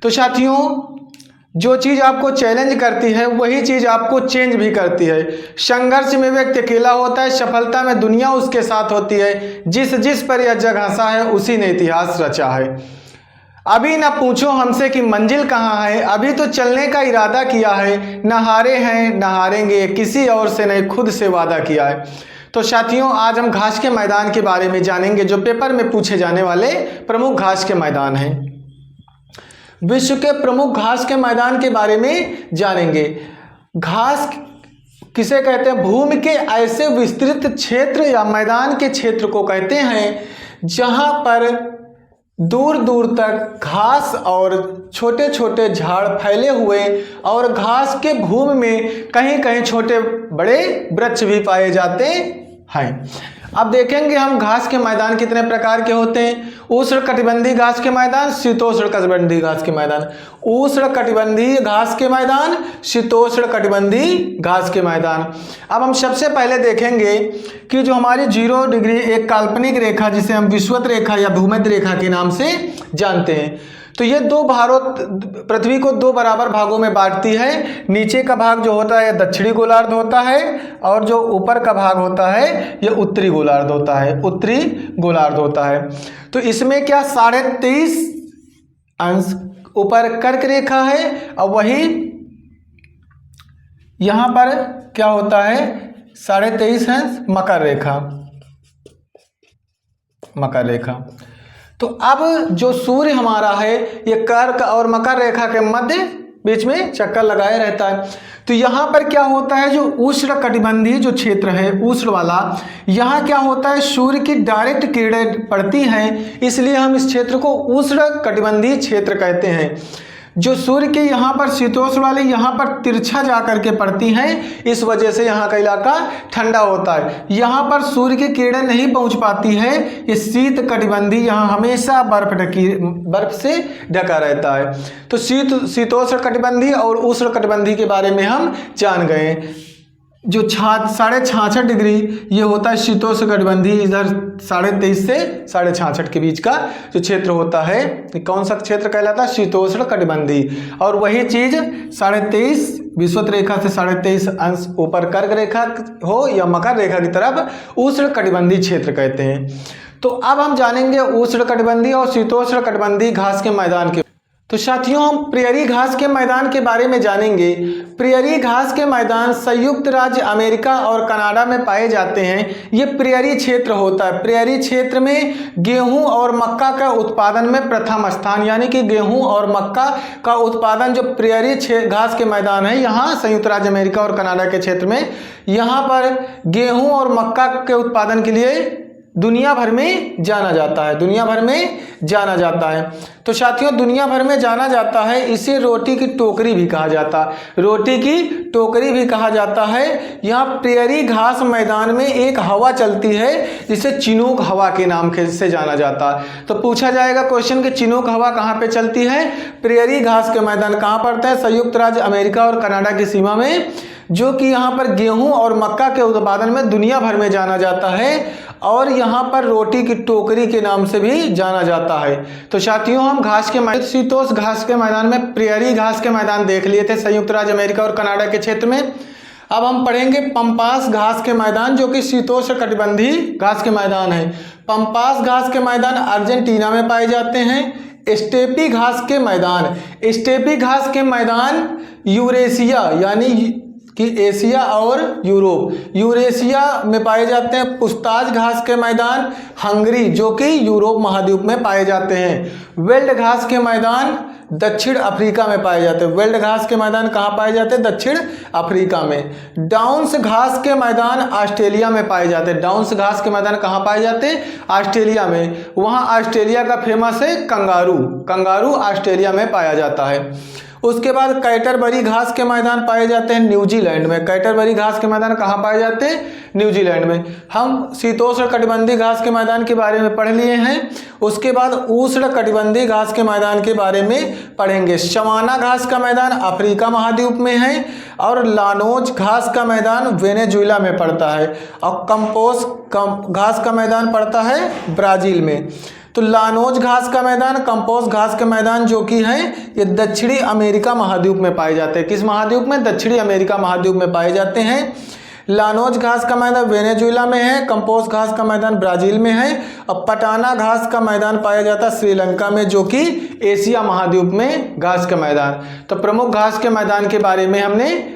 तो साथियों, जो चीज़ आपको चैलेंज करती है वही चीज़ आपको चेंज भी करती है। संघर्ष में व्यक्ति अकेला होता है, सफलता में दुनिया उसके साथ होती है। जिस जिस पर यह जग हंसा है उसी ने इतिहास रचा है। अभी न पूछो हमसे कि मंजिल कहाँ है, अभी तो चलने का इरादा किया है। न हारे हैं न हारेंगे, किसी और से नहीं खुद से वादा किया है। तो साथियों, आज हम घास के मैदान के बारे में जानेंगे, जो पेपर में पूछे जाने वाले प्रमुख घास के मैदान हैं। विश्व के प्रमुख घास के मैदान के बारे में जानेंगे। घास किसे कहते हैं? भूमि के ऐसे विस्तृत क्षेत्र या मैदान के क्षेत्र को कहते हैं जहां पर दूर दूर तक घास और छोटे छोटे झाड़ फैले हुए और घास के भूमि में कहीं कहीं छोटे बड़े वृक्ष भी पाए जाते हैं। अब देखेंगे हम घास के मैदान कितने प्रकार के होते हैं। उष्णकटिबंधीय घास के मैदान, शीतोष्णकटिबंधीय घास के मैदान। उष्णकटिबंधीय घास के मैदान, शीतोष्णकटिबंधीय घास के मैदान। अब हम सबसे पहले देखेंगे कि जो हमारी 0 डिग्री एक काल्पनिक रेखा जिसे हम विषुवत रेखा या भूमध्य रेखा के नाम से जानते हैं, तो ये पृथ्वी को 2 बराबर भागों में बांटती है। नीचे का भाग जो होता है दक्षिणी गोलार्ध होता है और जो ऊपर का भाग होता है ये उत्तरी गोलार्ध होता है, उत्तरी गोलार्ध होता है। तो इसमें क्या 23.5 अंश ऊपर कर्क रेखा है और वही यहाँ पर क्या होता है 23.5 अंश मकर रेखा, मकर रेखा। तो अब जो सूर्य हमारा है ये कर्क और मकर रेखा के मध्य बीच में चक्कर लगाए रहता है। तो यहाँ पर क्या होता है, जो उष्णकटिबंधीय जो क्षेत्र है उष्ण वाला, यहाँ क्या होता है सूर्य की डायरेक्ट किरणें पड़ती हैं, इसलिए हम इस क्षेत्र को उष्णकटिबंधीय क्षेत्र कहते हैं। जो सूर्य के यहाँ पर शीतोष्ण वाले यहाँ पर तिरछा जा करके पड़ती हैं, इस वजह से यहाँ का इलाका ठंडा होता है। यहाँ पर सूर्य की किरणें नहीं पहुँच पाती है, ये शीत कटिबंधीय यहाँ हमेशा बर्फ से ढका रहता है। तो शीतोष्ण कटिबंधीय और उष्ण कटिबंधीय के बारे में हम जान गए। जो 66.5 डिग्री ये होता है शीतोष्ण कटिबंधीय, इधर 23.5 से 66.5 के बीच का जो क्षेत्र होता है कौन सा क्षेत्र कहलाता है? शीतोष्ण कटिबंधीय। और वही चीज 23.5 विषुवत रेखा से 23.5 अंश ऊपर कर्क रेखा हो या मकर रेखा की तरफ उष्ण कटिबंधीय क्षेत्र कहते हैं। तो अब हम जानेंगे उष्ण कटिबंधीय और शीतोष्ण कटिबंधीय घास के मैदान के। तो साथियों, हम प्रेयरी घास के मैदान के बारे में जानेंगे। प्रेयरी घास के मैदान संयुक्त राज्य अमेरिका और कनाडा में पाए जाते हैं। ये प्रेयरी क्षेत्र होता है। प्रेयरी क्षेत्र में गेहूं और मक्का का उत्पादन में प्रथम स्थान, यानी कि गेहूं और मक्का का उत्पादन जो प्रेयरी घास के मैदान है यहाँ संयुक्त राज्य अमेरिका और कनाडा के क्षेत्र में, यहाँ पर गेहूं और मक्का के उत्पादन के लिए दुनिया भर में जाना जाता है, दुनिया भर में जाना जाता है। तो साथियों, दुनिया भर में जाना जाता है, इसे रोटी की टोकरी भी कहा जाता है, रोटी की टोकरी भी कहा जाता है। यहाँ प्रेयरी घास मैदान में एक हवा चलती है जिसे चिनूक हवा के नाम से जाना जाता है। तो पूछा जाएगा क्वेश्चन कि चिनूक हवा कहाँ पे चलती है? प्रेयरी घास के मैदान कहाँ पड़ता है? संयुक्त राज्य अमेरिका और कनाडा की सीमा में, जो कि यहाँ पर गेहूं और मक्का के उत्पादन में दुनिया भर में जाना जाता है और यहाँ पर रोटी की टोकरी के नाम से भी जाना जाता है। तो साथियों, हम घास के मैदान, शीतोष्ण घास के मैदान में प्रेयरी घास के मैदान देख लिए थे संयुक्त राज्य अमेरिका और कनाडा के क्षेत्र में। अब हम पढ़ेंगे पंपास घास के मैदान, जो कि शीतोष्ण कटिबंधीय घास के मैदान है। पंपास घास के मैदान अर्जेंटीना में पाए जाते हैं। स्टेपी घास के मैदान, स्टेपी घास के मैदान यूरेशिया यानी कि एशिया और यूरेशिया में पाए जाते हैं। पुस्ताज घास के मैदान हंगरी, जो कि यूरोप महाद्वीप में पाए जाते हैं। वेल्ड घास के मैदान दक्षिण अफ्रीका में पाए जाते हैं। वेल्ड घास के मैदान कहाँ पाए जाते हैं? दक्षिण अफ्रीका में। डाउन्स घास के मैदान ऑस्ट्रेलिया में पाए जाते हैं। डाउन्स घास के मैदान कहाँ पाए जाते हैं? ऑस्ट्रेलिया में। वहाँ ऑस्ट्रेलिया का फेमस है कंगारू, कंगारू ऑस्ट्रेलिया में पाया जाता है। उसके बाद कैटरबरी घास के मैदान पाए जाते हैं न्यूजीलैंड में। कैटरबरी घास के मैदान कहाँ पाए जाते हैं? न्यूजीलैंड में। हम शीतोष्ण कटिबंधीय घास के मैदान के बारे में पढ़ लिए हैं। उसके बाद उष्ण कटिबंधीय घास के मैदान के बारे में पढ़ेंगे। सवाना घास का मैदान अफ्रीका महाद्वीप में है और लानोज घास का मैदान वेनेजुएला में पड़ता है और कंपोस घास का मैदान पड़ता है ब्राज़ील में। तो लानोज घास का मैदान, कंपोस्ट घास के मैदान जो कि है ये दक्षिणी अमेरिका महाद्वीप में पाए जाते हैं। किस महाद्वीप में? दक्षिणी अमेरिका महाद्वीप में पाए जाते हैं। लानोज घास का मैदान वेनेजुएला में है, कंपोस्ट घास का मैदान ब्राजील में है, और पटाना घास का मैदान पाया जाता है श्रीलंका में जो कि एशिया महाद्वीप में घास का मैदान। तो प्रमुख घास के मैदान के बारे में हमने